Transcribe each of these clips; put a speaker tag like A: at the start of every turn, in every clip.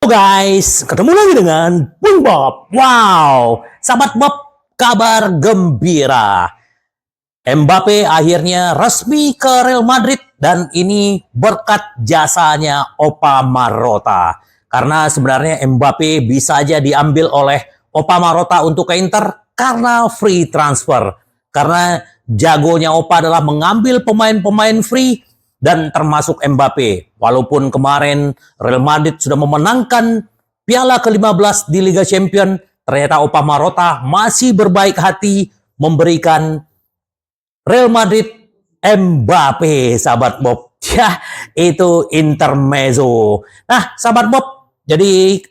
A: Halo guys, ketemu lagi dengan Bung Bob. Wow, sahabat Bob, kabar gembira. Mbappe akhirnya resmi ke Real Madrid dan ini berkat jasanya Opa Marotta. Karena sebenarnya Mbappe bisa aja diambil oleh Opa Marotta untuk ke Inter karena free transfer. Karena jagonya Opa adalah mengambil pemain-pemain free dan termasuk Mbappe. Walaupun kemarin Real Madrid sudah memenangkan Piala ke-15 di Liga Champions, ternyata Opa Marotta masih berbaik hati memberikan Real Madrid Mbappe, sahabat Bob. Ya, itu intermezzo. Nah, sahabat Bob, jadi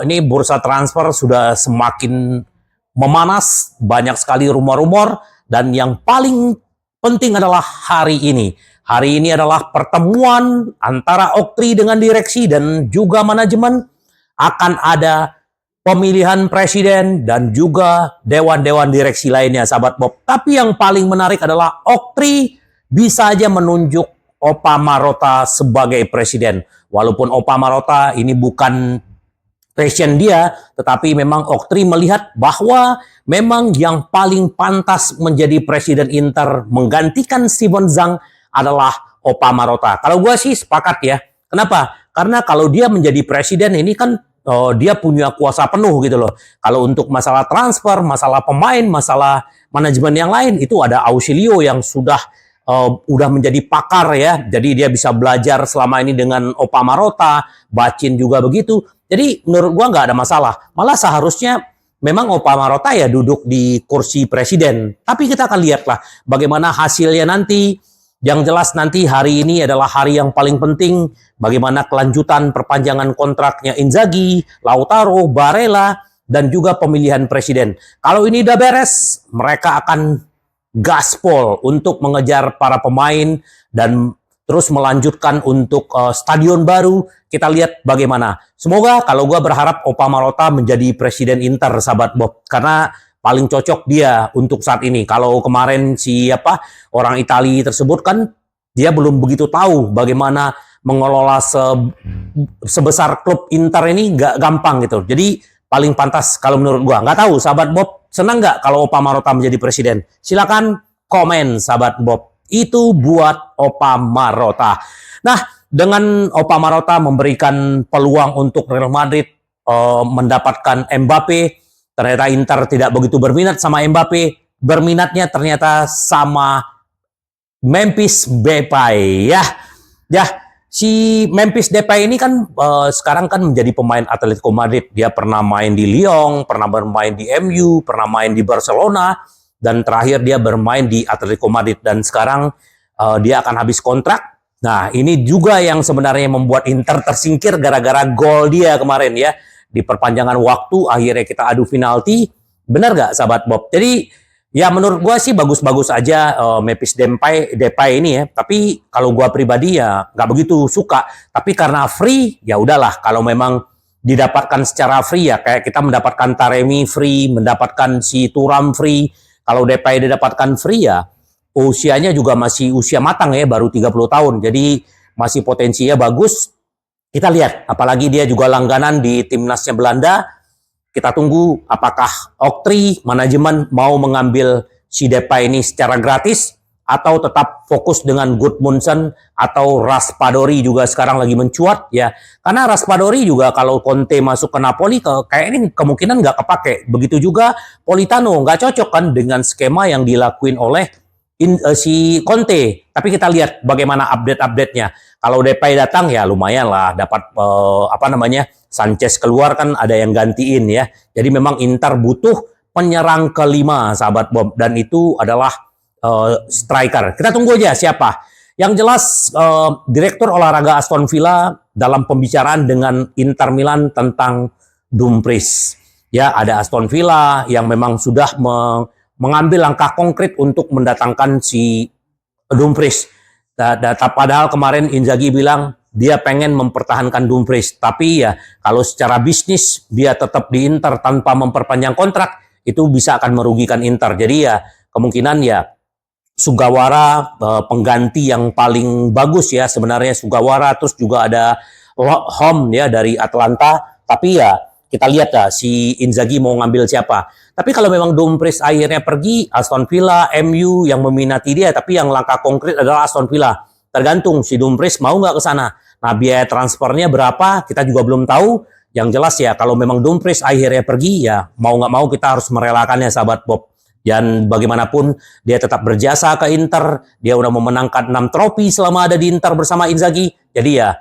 A: ini bursa transfer sudah semakin memanas, banyak sekali rumor-rumor, dan yang paling penting adalah hari ini. Hari ini adalah pertemuan antara Oktri dengan direksi dan juga manajemen. Akan ada pemilihan presiden dan juga dewan-dewan direksi lainnya, sahabat Bob. Tapi yang paling menarik adalah Oktri bisa aja menunjuk Opa Marotta sebagai presiden. Walaupun Opa Marotta ini bukan passion dia, tetapi memang Oktri melihat bahwa memang yang paling pantas menjadi presiden Inter menggantikan Steven Zhang adalah Opa Marotta. Kalau gue sih sepakat ya. Kenapa? Karena kalau dia menjadi presiden ini kan dia punya kuasa penuh gitu loh. Kalau untuk masalah transfer, masalah pemain, masalah manajemen yang lain itu ada Ausilio yang sudah udah menjadi pakar ya. Jadi dia bisa belajar selama ini dengan Opa Marotta, Bacin juga begitu. Jadi menurut gua nggak ada masalah. Malah seharusnya memang Opa Marotta ya duduk di kursi presiden. Tapi kita akan lihatlah bagaimana hasilnya nanti. Yang jelas nanti hari ini adalah hari yang paling penting bagaimana kelanjutan perpanjangan kontraknya Inzaghi, Lautaro, Barella, dan juga pemilihan presiden. Kalau ini udah beres, mereka akan gaspol untuk mengejar para pemain dan terus melanjutkan untuk stadion baru. Kita lihat bagaimana. Semoga kalau gue berharap Opa Marotta menjadi presiden Inter, sahabat Bob. Karena paling cocok dia untuk saat ini. Kalau kemarin siapa orang Italia tersebut kan dia belum begitu tahu bagaimana mengelola sebesar klub Inter ini nggak gampang gitu. Jadi paling pantas kalau menurut gua. Nggak tahu sahabat Bob senang nggak kalau Opa Marotta menjadi presiden? Silakan komen sahabat Bob. Itu buat Opa Marotta. Nah, dengan Opa Marotta memberikan peluang untuk Real Madrid mendapatkan Mbappe. Ternyata Inter tidak begitu berminat sama Mbappe, berminatnya ternyata sama Memphis Depay ya. Ya, si Memphis Depay ini kan sekarang kan menjadi pemain Atletico Madrid. Dia pernah main di Lyon, pernah bermain di MU, pernah main di Barcelona, dan terakhir dia bermain di Atletico Madrid. Dan sekarang dia akan habis kontrak. Nah, ini juga yang sebenarnya membuat Inter tersingkir gara-gara gol dia kemarin ya. Di perpanjangan waktu akhirnya kita adu penalti. Benar nggak sahabat Bob? Jadi ya menurut gue sih bagus-bagus aja Memphis Depay ini ya. Tapi kalau gue pribadi ya nggak begitu suka. Tapi karena free ya udahlah. Kalau memang didapatkan secara free ya kayak kita mendapatkan Taremi free, mendapatkan si Thuram free. Kalau Depay didapatkan free ya usianya juga masih usia matang ya, baru 30 tahun. Jadi masih potensinya bagus. Kita lihat, apalagi dia juga langganan di timnasnya Belanda. Kita tunggu apakah Oktri, manajemen mau mengambil si Depay ini secara gratis atau tetap fokus dengan Gudmundsson atau Raspadori juga sekarang lagi mencuat ya. Karena Raspadori juga kalau Conte masuk ke Napoli kayak ini kemungkinan nggak kepake. Begitu juga Politano nggak cocok kan dengan skema yang dilakuin oleh si Conte. Tapi kita lihat bagaimana update-update-nya. Kalau Depay datang ya lumayan lah dapat Sanchez keluar kan ada yang gantiin ya. Jadi memang Inter butuh penyerang kelima sahabat Bob dan itu adalah striker. Kita tunggu aja siapa. Yang jelas direktur olahraga Aston Villa dalam pembicaraan dengan Inter Milan tentang Dumfries. Ya, ada Aston Villa yang memang sudah mengambil langkah konkret untuk mendatangkan si Dumfries. Padahal kemarin Inzaghi bilang dia pengen mempertahankan Dumfries. Tapi ya kalau secara bisnis dia tetap di Inter tanpa memperpanjang kontrak, itu bisa akan merugikan Inter. Jadi ya kemungkinan ya Sugawara pengganti yang paling bagus ya sebenarnya Sugawara. Terus juga ada Hom ya dari Atlanta. Tapi ya kita lihat lah si Inzaghi mau ngambil siapa. Tapi kalau memang Dumfries akhirnya pergi, Aston Villa, MU yang meminati dia, tapi yang langkah konkret adalah Aston Villa. Tergantung si Dumfries mau nggak ke sana. Nah, biaya transfernya berapa, kita juga belum tahu. Yang jelas ya, kalau memang Dumfries akhirnya pergi, ya mau nggak mau kita harus merelakannya, sahabat Bob. Dan bagaimanapun, dia tetap berjasa ke Inter. Dia udah memenangkan 6 trofi selama ada di Inter bersama Inzaghi. Jadi ya,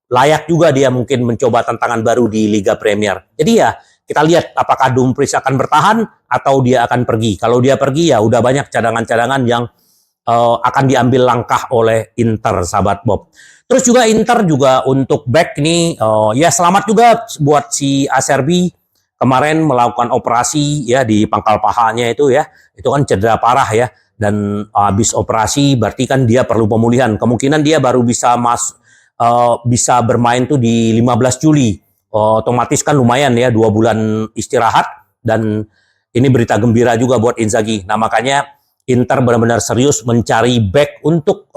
A: layak juga dia mungkin mencoba tantangan baru di Liga Premier. Jadi ya, kita lihat apakah Dumfries akan bertahan atau dia akan pergi. Kalau dia pergi, ya udah banyak cadangan-cadangan yang akan diambil langkah oleh Inter, sahabat Bob. Terus juga Inter juga untuk back nih, ya selamat juga buat si Acerbi. Kemarin melakukan operasi ya di pangkal pahanya itu ya, itu kan cedera parah ya, dan habis operasi berarti kan dia perlu pemulihan. Kemungkinan dia baru bisa bisa bermain tuh di 15 Juli. Otomatis kan lumayan ya, 2 bulan istirahat, dan ini berita gembira juga buat Inzaghi. Nah makanya Inter benar-benar serius mencari back untuk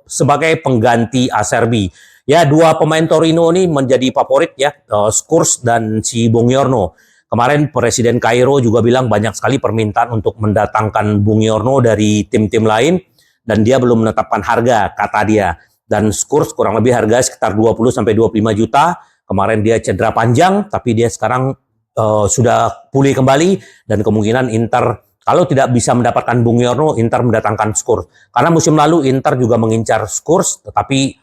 A: sebagai pengganti Acerbi. Ya, 2 pemain Torino ini menjadi favorit ya, Skurks dan si Buongiorno. Kemarin Presiden Cairo juga bilang banyak sekali permintaan untuk mendatangkan Buongiorno dari tim-tim lain, dan dia belum menetapkan harga, kata dia. Dan Skurks kurang lebih harga sekitar 20-25 juta. Kemarin dia cedera panjang, tapi dia sekarang sudah pulih kembali, dan kemungkinan Inter kalau tidak bisa mendapatkan Buongiorno, Inter mendatangkan Skurks. Karena musim lalu Inter juga mengincar Skurks, tetapi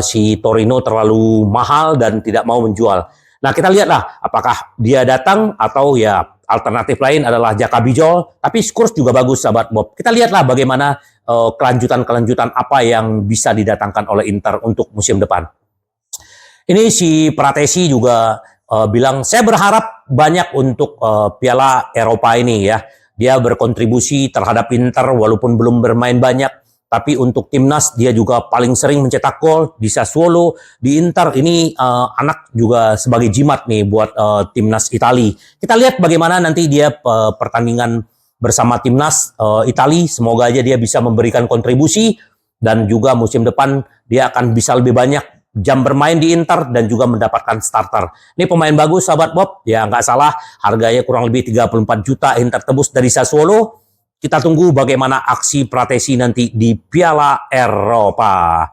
A: si Torino terlalu mahal dan tidak mau menjual. Nah, kita lihatlah apakah dia datang atau ya alternatif lain adalah Jaka Bijol. Tapi Skurks juga bagus, sahabat Bob. Kita lihatlah bagaimana kelanjutan-kelanjutan apa yang bisa didatangkan oleh Inter untuk musim depan. Ini si Pratesi juga bilang, saya berharap banyak untuk Piala Eropa ini ya. Dia berkontribusi terhadap Inter walaupun belum bermain banyak. Tapi untuk timnas dia juga paling sering mencetak gol di Sassuolo, di Inter. Ini anak juga sebagai jimat nih buat timnas Italia. Kita lihat bagaimana nanti dia pertandingan bersama timnas Italia. Semoga aja dia bisa memberikan kontribusi, dan juga musim depan dia akan bisa lebih banyak jam bermain di Inter dan juga mendapatkan starter. Ini pemain bagus, sahabat Bob. Ya nggak salah, harganya kurang lebih 34 juta Inter tebus dari Sassuolo. Kita tunggu bagaimana aksi Pratesi nanti di Piala Eropa.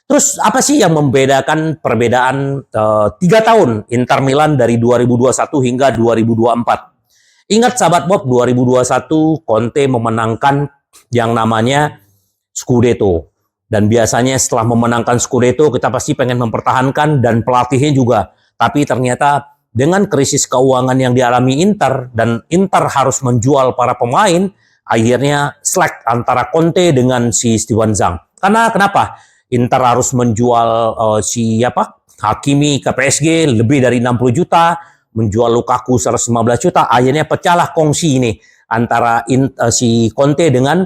A: Terus apa sih yang membedakan perbedaan 3 tahun Inter Milan dari 2021 hingga 2024? Ingat sahabat Bob, 2021 Conte memenangkan yang namanya Scudetto. Dan biasanya setelah memenangkan Scudetto kita pasti pengen mempertahankan, dan pelatihnya juga. Tapi ternyata dengan krisis keuangan yang dialami Inter, dan Inter harus menjual para pemain, akhirnya slack antara Conte dengan si Steven Zhang. Karena kenapa? Inter harus menjual Hakimi ke PSG lebih dari 60 juta, menjual Lukaku 115 juta, akhirnya pecahlah kongsi ini antara si Conte dengan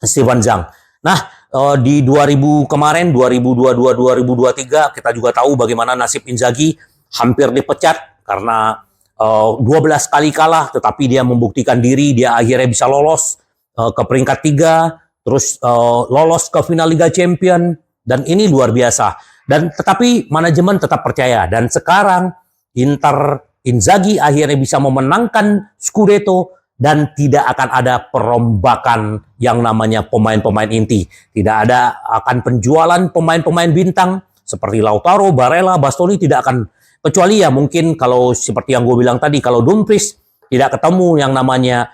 A: Steven Zhang. Nah, di 2000 kemarin, 2022-2023, kita juga tahu bagaimana nasib Inzaghi, hampir dipecat karena 12 kali kalah, tetapi dia membuktikan diri, dia akhirnya bisa lolos ke peringkat 3, terus lolos ke final Liga Champion, dan ini luar biasa. Dan tetapi manajemen tetap percaya, dan sekarang Inzaghi akhirnya bisa memenangkan Scudetto, dan tidak akan ada perombakan yang namanya pemain-pemain inti. Tidak ada akan penjualan pemain-pemain bintang seperti Lautaro, Barella, Bastoni, tidak akan. Kecuali ya mungkin kalau seperti yang gue bilang tadi, kalau Dumfries tidak ketemu yang namanya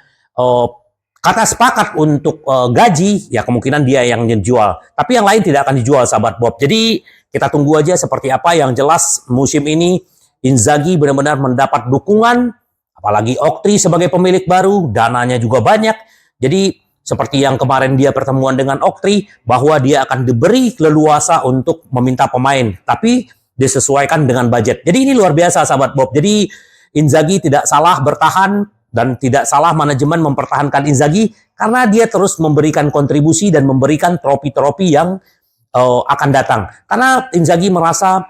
A: kata sepakat untuk gaji, ya kemungkinan dia yang menjual. Tapi yang lain tidak akan dijual, sahabat Bob. Jadi kita tunggu aja seperti apa. Yang jelas musim ini Inzaghi benar-benar mendapat dukungan, apalagi Oktri sebagai pemilik baru, dananya juga banyak. Jadi seperti yang kemarin dia pertemuan dengan Oktri, bahwa dia akan diberi leluasa untuk meminta pemain. Tapi disesuaikan dengan budget. Jadi ini luar biasa, sahabat Bob. Jadi Inzaghi tidak salah bertahan, dan tidak salah manajemen mempertahankan Inzaghi, karena dia terus memberikan kontribusi dan memberikan trofi-trofi yang akan datang. Karena Inzaghi merasa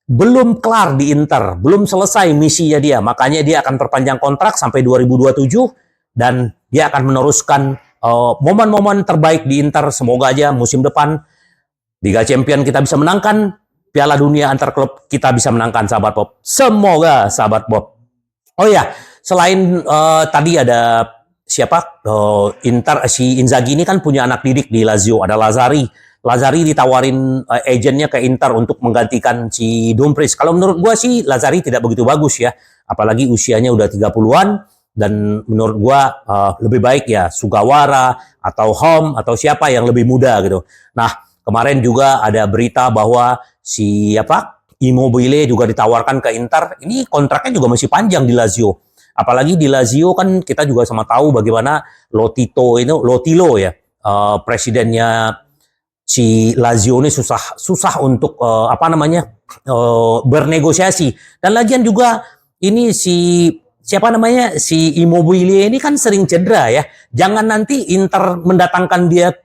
A: belum kelar di Inter, belum selesai misinya dia, makanya dia akan perpanjang kontrak sampai 2027, dan dia akan meneruskan momen-momen terbaik di Inter. Semoga aja musim depan Liga Champion kita bisa menangkan, Piala Dunia antar klub kita bisa menangkan, sahabat Bob. Semoga, sahabat Bob. Oh ya, selain tadi ada siapa? Si Inzaghi ini kan punya anak didik di Lazio, ada Lazzari. Lazzari ditawarin agennya ke Inter untuk menggantikan si Dumfries. Kalau menurut gua sih Lazzari tidak begitu bagus ya. Apalagi usianya udah 30-an dan menurut gua lebih baik ya Sugawara atau Hom atau siapa yang lebih muda gitu. Nah, kemarin juga ada berita bahwa siapa Immobile juga ditawarkan ke Inter. Ini kontraknya juga masih panjang di Lazio. Apalagi di Lazio kan kita juga sama tahu bagaimana Lotilo ya, presidennya si Lazio ini susah untuk bernegosiasi. Dan lagian juga ini si Immobile ini kan sering cedera ya. Jangan nanti Inter mendatangkan dia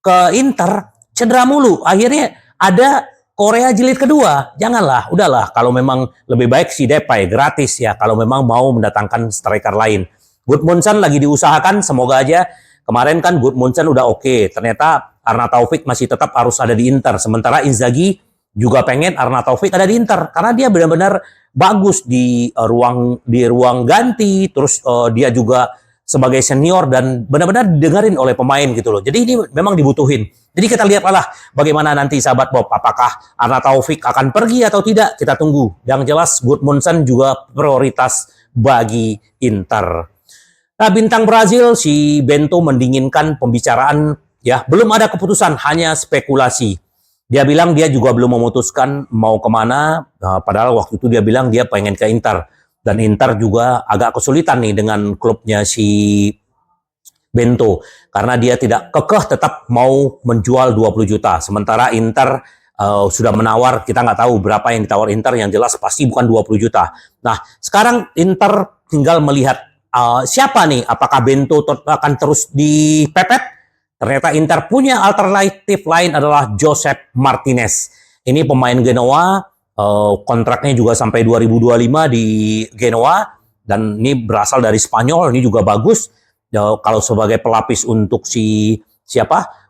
A: ke Inter cedera mulu. Akhirnya ada Korea jilid kedua. Janganlah, udahlah. Kalau memang lebih baik si Depay gratis ya. Kalau memang mau mendatangkan striker lain. Gudmundsson lagi diusahakan, semoga aja. Kemarin kan Gudmundsson udah oke. Ternyata Arnautovic masih tetap harus ada di Inter. Sementara Inzaghi juga pengen Arnautovic ada di Inter karena dia benar-benar bagus di ruang ganti. Terus dia juga sebagai senior dan benar-benar didengarin oleh pemain gitu loh. Jadi ini memang dibutuhin. Jadi kita lihatlah bagaimana nanti sahabat Bob, apakah Arnautovic akan pergi atau tidak, kita tunggu. Yang jelas Gudmundsson juga prioritas bagi Inter. Nah, bintang Brazil si Bento mendinginkan pembicaraan ya, belum ada keputusan, hanya spekulasi. Dia bilang dia juga belum memutuskan mau kemana, padahal waktu itu dia bilang dia pengen ke Inter. Dan Inter juga agak kesulitan nih dengan klubnya si Bento. Karena dia tidak kekeh tetap mau menjual 20 juta. Sementara Inter sudah menawar, kita nggak tahu berapa yang ditawar Inter, yang jelas pasti bukan 20 juta. Nah, sekarang Inter tinggal melihat siapa nih, apakah Bento akan terus dipepet? Ternyata Inter punya alternatif lain adalah Josep Martinez. Ini pemain Genoa, kontraknya juga sampai 2025 di Genoa, dan ini berasal dari Spanyol, ini juga bagus. Kalau sebagai pelapis untuk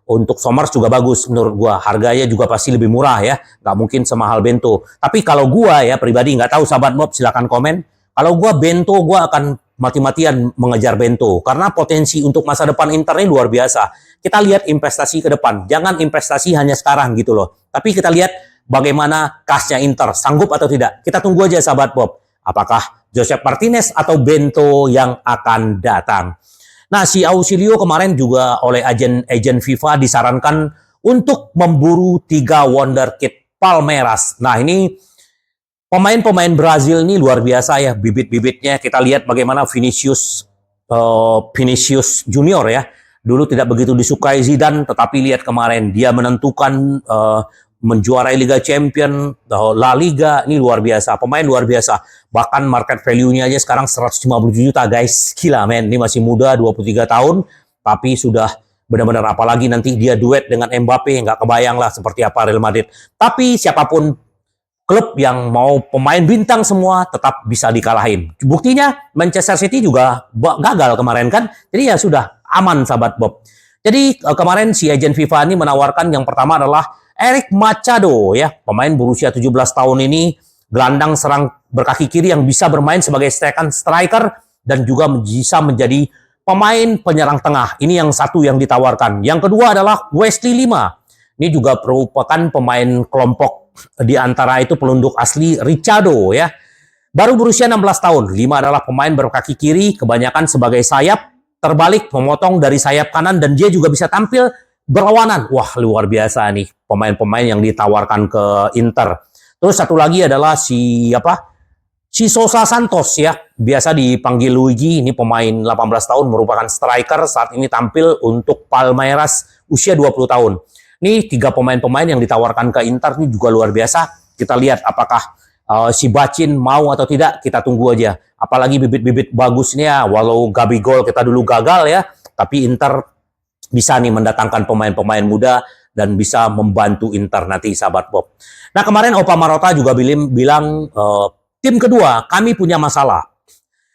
A: untuk Somers juga bagus menurut gua. Harganya juga pasti lebih murah ya, nggak mungkin semahal Bento. Tapi kalau gua ya pribadi, nggak tahu sahabat Bob, silakan komen. Kalau gua Bento, gua akan mati-matian mengejar Bento karena potensi untuk masa depan Inter ini luar biasa. Kita lihat investasi ke depan, jangan investasi hanya sekarang gitu loh. Tapi kita lihat bagaimana kasnya Inter, sanggup atau tidak. Kita tunggu aja sahabat Bob, apakah Josep Martinez atau Bento yang akan datang. Nah, si Ausilio kemarin juga oleh agen FIFA disarankan untuk memburu 3 wonderkid Palmeiras. Nah, ini pemain-pemain Brazil ini luar biasa ya, bibit-bibitnya. Kita lihat bagaimana Vinicius Junior ya. Dulu tidak begitu disukai Zidane, tetapi lihat kemarin dia menentukan menjuarai Liga Champion, La Liga, ini luar biasa. Pemain luar biasa. Bahkan market value-nya aja sekarang 150 juta, guys. Gila, men. Ini masih muda, 23 tahun, tapi sudah benar-benar, apalagi nanti dia duet dengan Mbappe, nggak kebayang lah seperti apa Real Madrid. Tapi siapapun klub yang mau pemain bintang semua tetap bisa dikalahin. Buktinya Manchester City juga gagal kemarin kan. Jadi ya sudah aman sahabat Bob. Jadi kemarin si agen FIFA ini menawarkan yang pertama adalah Eric Machado ya, pemain berusia 17 tahun ini, gelandang serang berkaki kiri yang bisa bermain sebagai striker dan juga bisa menjadi pemain penyerang tengah. Ini yang satu yang ditawarkan. Yang kedua adalah Wesley Lima. Ini juga merupakan pemain kelompok di antara itu pelunduk asli Richardo ya. Baru berusia 16 tahun. Lima adalah pemain berkaki kiri, kebanyakan sebagai sayap, terbalik, memotong dari sayap kanan, dan dia juga bisa tampil berlawanan. Wah, luar biasa nih pemain-pemain yang ditawarkan ke Inter. Terus satu lagi adalah si Sosa Santos ya. Biasa dipanggil Luigi, ini pemain 18 tahun, merupakan striker, saat ini tampil untuk Palmeiras, usia 20 tahun. Ini 3 pemain-pemain yang ditawarkan ke Inter, ini juga luar biasa. Kita lihat apakah si Bacin mau atau tidak, kita tunggu aja. Apalagi bibit-bibit bagusnya, walau Gabigol kita dulu gagal ya, tapi Inter bisa nih mendatangkan pemain-pemain muda dan bisa membantu Inter nanti sahabat Bob. Nah, kemarin Opa Marotta juga bilang tim kedua kami punya masalah.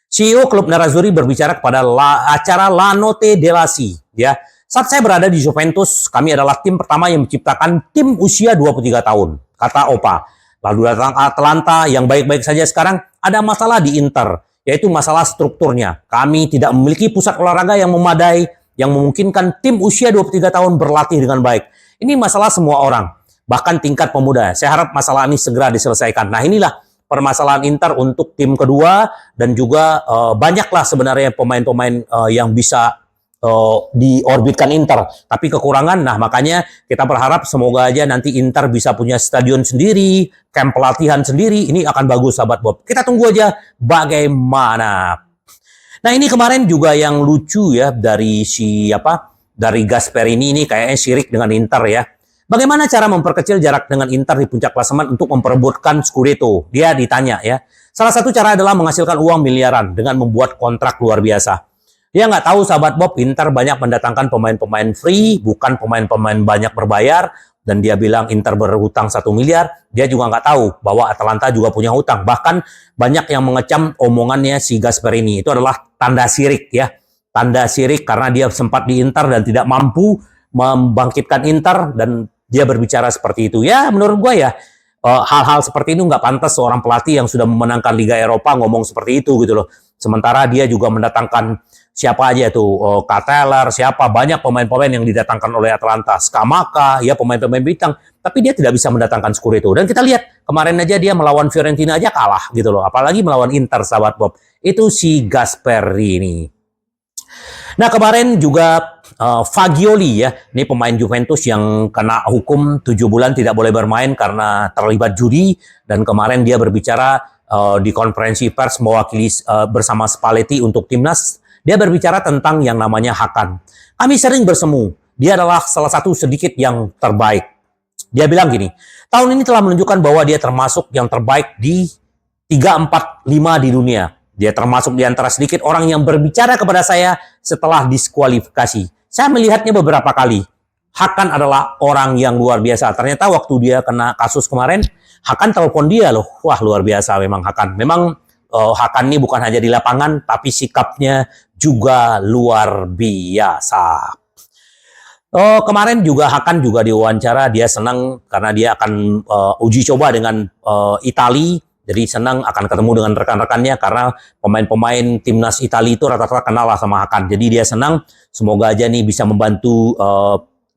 A: CEO klub Nerazzurri berbicara kepada acara La Notte della Si ya. Saat saya berada di Juventus, kami adalah tim pertama yang menciptakan tim usia 23 tahun. kata Opa. Lalu datang Atalanta yang baik-baik saja sekarang, ada masalah di Inter, yaitu masalah strukturnya. Kami tidak memiliki pusat olahraga yang memadai, yang memungkinkan tim usia 23 tahun berlatih dengan baik. Ini masalah semua orang, bahkan tingkat pemuda. Saya harap masalah ini segera diselesaikan. Nah, inilah permasalahan Inter untuk tim kedua, dan juga banyaklah sebenarnya pemain-pemain yang bisa diorbitkan Inter, tapi kekurangan. Nah, makanya kita berharap semoga aja nanti Inter bisa punya stadion sendiri, camp pelatihan sendiri. Ini akan bagus, sahabat Bob. Kita tunggu aja bagaimana. Nah, ini kemarin juga yang lucu ya dari dari Gasperini ini kayaknya sirik dengan Inter ya. Bagaimana cara memperkecil jarak dengan Inter di puncak klasemen untuk memperebutkan Scudetto? Dia ditanya ya. Salah satu cara adalah menghasilkan uang miliaran dengan membuat kontrak luar biasa. Dia nggak tahu, sahabat Bob, Inter banyak mendatangkan pemain-pemain free, bukan pemain-pemain banyak berbayar. Dan dia bilang Inter berhutang 1 miliar. Dia juga nggak tahu bahwa Atalanta juga punya hutang. Bahkan banyak yang mengecam omongannya si Gasperini. Itu adalah tanda sirik ya. Tanda sirik karena dia sempat di Inter dan tidak mampu membangkitkan Inter, dan dia berbicara seperti itu. Ya, menurut gue ya, hal-hal seperti itu nggak pantas seorang pelatih yang sudah memenangkan Liga Eropa ngomong seperti itu gitu loh. Sementara dia juga mendatangkan siapa aja tuh, Kateler, siapa, banyak pemain-pemain yang didatangkan oleh Atalanta, Scamacca, ya pemain-pemain bintang, tapi dia tidak bisa mendatangkan Scudetto. Dan kita lihat, kemarin aja dia melawan Fiorentina aja kalah gitu loh, apalagi melawan Inter, sahabat Bob. Itu si Gasperini. Nah, kemarin juga Fagioli ya, ini pemain Juventus yang kena hukum 7 bulan tidak boleh bermain karena terlibat judi, dan kemarin dia berbicara di konferensi pers mewakili bersama Spalletti untuk timnas. Dia berbicara tentang yang namanya Hakan. Kami sering bersemu, dia adalah salah satu sedikit yang terbaik. Dia bilang gini, tahun ini telah menunjukkan bahwa dia termasuk yang terbaik di 3, 4, 5 di dunia. Dia termasuk di antara sedikit orang yang berbicara kepada saya setelah diskualifikasi. Saya melihatnya beberapa kali. Hakan adalah orang yang luar biasa. Ternyata waktu dia kena kasus kemarin, Hakan telepon dia loh. Wah, luar biasa memang Hakan. Memang Hakan ini bukan hanya di lapangan, tapi sikapnya juga luar biasa. Kemarin juga Hakan juga diwawancara, dia senang karena dia akan uji coba dengan Italia. Jadi senang akan ketemu dengan rekan-rekannya karena pemain-pemain timnas Italia itu rata-rata kenal lah sama Hakan. Jadi dia senang, semoga aja nih bisa membantu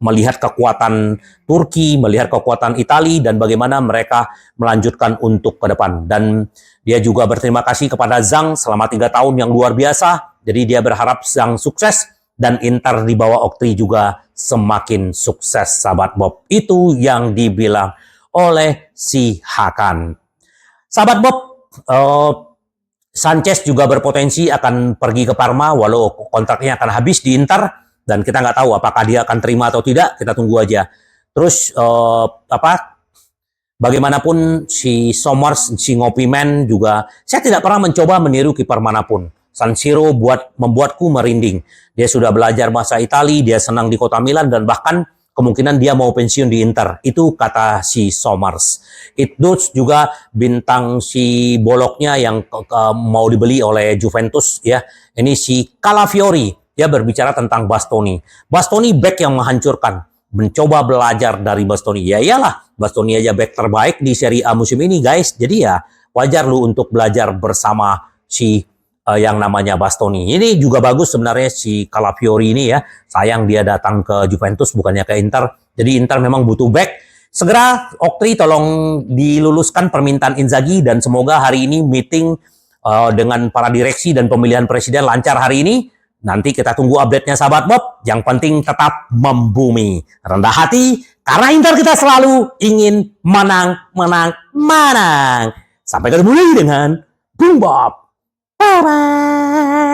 A: melihat kekuatan Turki, melihat kekuatan Italia, dan bagaimana mereka melanjutkan untuk ke depan. Dan dia juga berterima kasih kepada Zhang selama 3 tahun yang luar biasa. Jadi dia berharap Zhang sukses dan Inter di bawah Oktri juga semakin sukses, sahabat Bob. Itu yang dibilang oleh si Hakan. Sahabat Bob, Sanchez juga berpotensi akan pergi ke Parma walau kontraknya akan habis di Inter, dan kita nggak tahu apakah dia akan terima atau tidak. Kita tunggu aja. Terus bagaimanapun si Somers, si Ngopiman juga, saya tidak pernah mencoba meniru kiper manapun. San Siro membuatku merinding. Dia sudah belajar bahasa Italia, dia senang di kota Milan, dan bahkan kemungkinan dia mau pensiun di Inter. Itu kata si Somers. Itu juga bintang si boloknya yang mau dibeli oleh Juventus ya. Ini si Calafiori. Dia berbicara tentang Bastoni. Bastoni back yang menghancurkan. Mencoba belajar dari Bastoni. Ya iyalah, Bastoni aja back terbaik di Serie A musim ini, guys. Jadi ya wajar lu untuk belajar bersama si yang namanya Bastoni. Ini juga bagus sebenarnya si Calafiori ini ya. Sayang dia datang ke Juventus bukannya ke Inter. Jadi Inter memang butuh back. Segera Oktri tolong diluluskan permintaan Inzaghi, dan semoga hari ini meeting dengan para direksi dan pemilihan presiden lancar hari ini. Nanti kita tunggu update-nya, sahabat Bob. Yang penting tetap membumi. Rendah hati karena Inter kita selalu ingin menang, menang, menang. Sampai ketemu lagi dengan Bung Bob. Bye-bye.